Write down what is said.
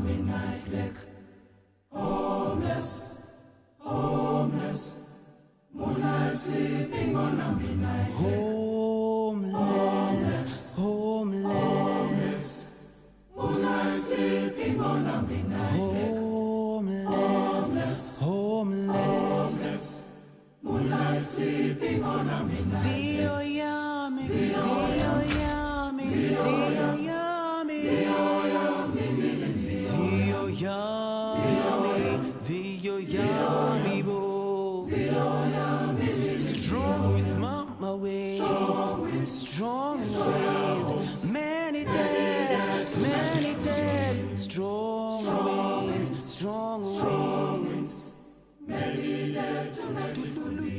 midnight lake. Homeless, homeless, moonlight sleeping on a midnight lake. Homeless, homeless, Moonlight sleeping on a midnight lake. homeless, homeless. Moonlight sleeping on a midnight lake. Zio yami, zio yami, zio yami, zio yami, zio yami, bo. Strong winds, mama way. Strong winds, many dead. Strong winds, strong winds. Many dead tonight it could be.